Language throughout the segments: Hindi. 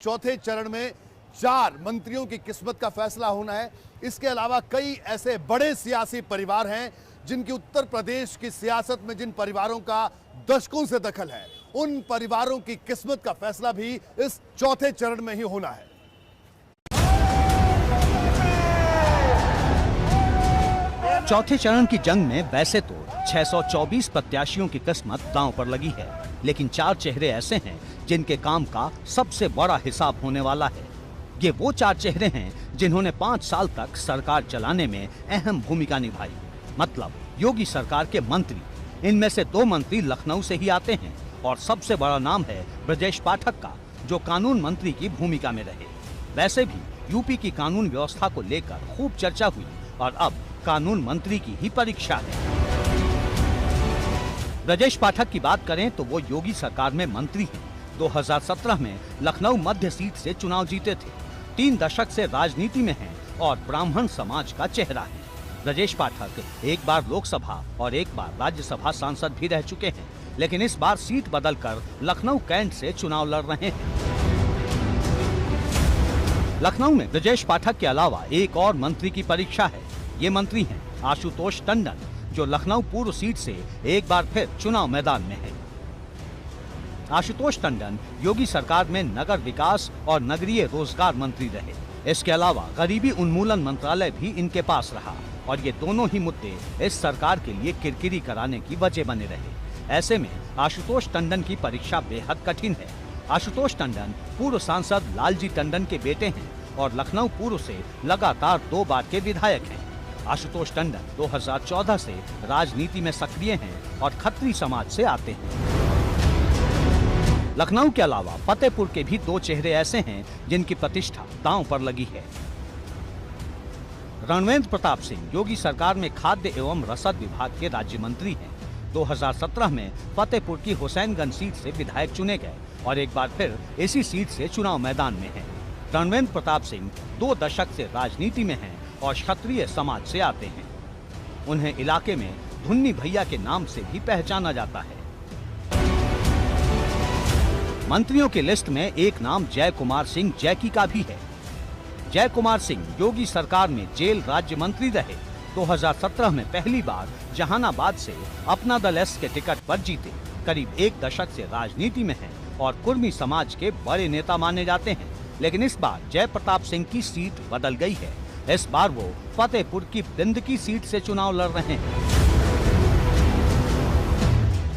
चौथे चरण में 4 मंत्रियों की किस्मत का फैसला होना है। इसके अलावा कई ऐसे बड़े सियासी परिवार हैं जिनकी उत्तर प्रदेश की सियासत में जिन परिवारों का दशकों से दखल है, उन परिवारों की किस्मत का फैसला भी इस चौथे चरण में ही होना है। चौथे चरण की जंग में वैसे तो 624 प्रत्याशियों की किस्मत दांव पर लगी है, लेकिन 4 चेहरे ऐसे हैं जिनके काम का सबसे बड़ा हिसाब होने वाला है। ये वो 4 चेहरे हैं जिन्होंने 5 साल तक सरकार चलाने में अहम भूमिका निभाई, मतलब योगी सरकार के मंत्री। इनमें से 2 मंत्री लखनऊ से ही आते हैं और सबसे बड़ा नाम है ब्रजेश पाठक का, जो कानून मंत्री की भूमिका में रहे। वैसे भी यूपी की कानून व्यवस्था को लेकर खूब चर्चा हुई और अब कानून मंत्री की ही परीक्षा है। ब्रजेश पाठक की बात करें तो वो योगी सरकार में मंत्री हैं। 2017 में लखनऊ मध्य सीट से चुनाव जीते थे। 3 दशक से राजनीति में हैं और ब्राह्मण समाज का चेहरा है। ब्रजेश पाठक एक बार लोकसभा और एक बार राज्यसभा सांसद भी रह चुके हैं, लेकिन इस बार सीट बदलकर लखनऊ कैंट से चुनाव लड़ रहे हैं। लखनऊ में ब्रजेश पाठक के अलावा एक और मंत्री की परीक्षा है। ये मंत्री हैं आशुतोष टंडन, जो लखनऊ पूर्व सीट से एक बार फिर चुनाव मैदान में है। आशुतोष टंडन योगी सरकार में नगर विकास और नगरीय रोजगार मंत्री रहे। इसके अलावा गरीबी उन्मूलन मंत्रालय भी इनके पास रहा और ये दोनों ही मुद्दे इस सरकार के लिए किरकिरी कराने की वजह बने रहे। ऐसे में आशुतोष टंडन की परीक्षा बेहद कठिन है। आशुतोष टंडन पूर्व सांसद लालजी टंडन के बेटे हैं और लखनऊ पूर्व से लगातार 2 बार के विधायक हैं। आशुतोष टंडन 2014 से राजनीति में सक्रिय हैं और खत्री समाज से आते हैं। लखनऊ के अलावा फतेहपुर के भी 2 चेहरे ऐसे हैं जिनकी प्रतिष्ठा दांव पर लगी है। रणवेंद्र प्रताप सिंह योगी सरकार में खाद्य एवं रसद विभाग के राज्य मंत्री हैं। 2017 में फतेहपुर की हुसैनगंज सीट से विधायक चुने गए और एक बार फिर इसी सीट से चुनाव मैदान में हैं। रणवेंद्र प्रताप सिंह 2 दशक से राजनीति में हैं और क्षत्रिय समाज से आते हैं। उन्हें इलाके में धुन्नी भैया के नाम से भी पहचाना जाता है। मंत्रियों की लिस्ट में एक नाम जय कुमार सिंह जैकी का भी है। जय कुमार सिंह योगी सरकार में जेल राज्य मंत्री रहे। 2017 में पहली बार जहानाबाद से अपना दल एस के टिकट पर जीते। करीब 1 दशक से राजनीति में हैं और कुर्मी समाज के बड़े नेता माने जाते हैं, लेकिन इस बार जय प्रताप सिंह की सीट बदल गई है। इस बार वो फतेहपुर की बिंद की सीट से चुनाव लड़ रहे हैं।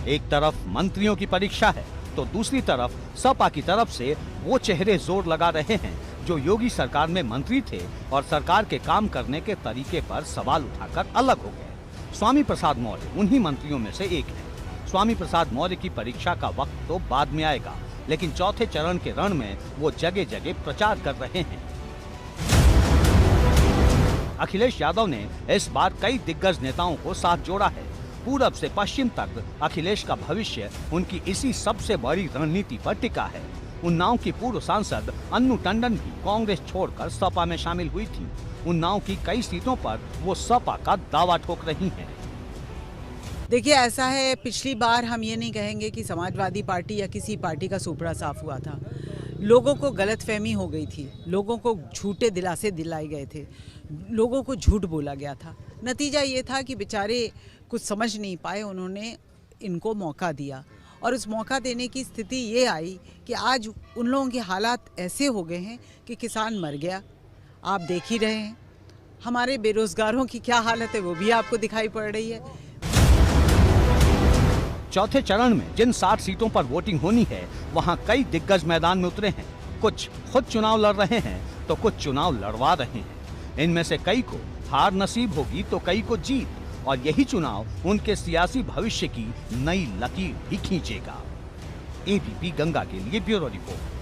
एक तरफ मंत्रियों की परीक्षा है तो दूसरी तरफ सपा की तरफ से वो चेहरे जोर लगा रहे हैं जो योगी सरकार में मंत्री थे और सरकार के काम करने के तरीके पर सवाल उठाकर अलग हो गए। स्वामी प्रसाद मौर्य उन्हीं मंत्रियों में से एक हैं। स्वामी प्रसाद मौर्य की परीक्षा का वक्त तो बाद में आएगा, लेकिन चौथे चरण के रण में वो जगह जगह प्रचार कर रहे हैं। अखिलेश यादव ने इस बार कई दिग्गज नेताओं को साथ जोड़ा है। पूरब से पश्चिम तक अखिलेश का भविष्य उनकी इसी सबसे बड़ी रणनीति पर टिका है। उन्नाव की पूर्व सांसद अन्नू टंडन भी कांग्रेस छोड़कर सपा में शामिल हुई थी। उन्नाव की कई सीटों पर वो सपा का दावा ठोक रही हैं। देखिए, ऐसा है, पिछली बार हम ये नहीं कहेंगे कि समाजवादी पार्टी या किसी पार्टी का सुपड़ा साफ हुआ था। लोगों को गलतफहमी हो गई थी, लोगों को झूठे दिलासे दिलाए गए थे, लोगों को झूठ बोला गया था। नतीजा ये था कि बेचारे कुछ समझ नहीं पाए, उन्होंने इनको मौका दिया और उस मौका देने की स्थिति ये आई कि आज उन लोगों के हालात ऐसे हो गए हैं कि किसान मर गया। आप देख ही रहे हैं हमारे बेरोजगारों की क्या हालत है, वो भी आपको दिखाई पड़ रही है। चौथे चरण में जिन 60 सीटों पर वोटिंग होनी है, वहां कई दिग्गज मैदान में उतरे हैं। कुछ खुद चुनाव लड़ रहे हैं तो कुछ चुनाव लड़वा रहे हैं। इनमें से कई को हार नसीब होगी तो कई को जीत, और यही चुनाव उनके सियासी भविष्य की नई लकीर भी खींचेगा। एबीपी गंगा के लिए ब्यूरो रिपोर्ट।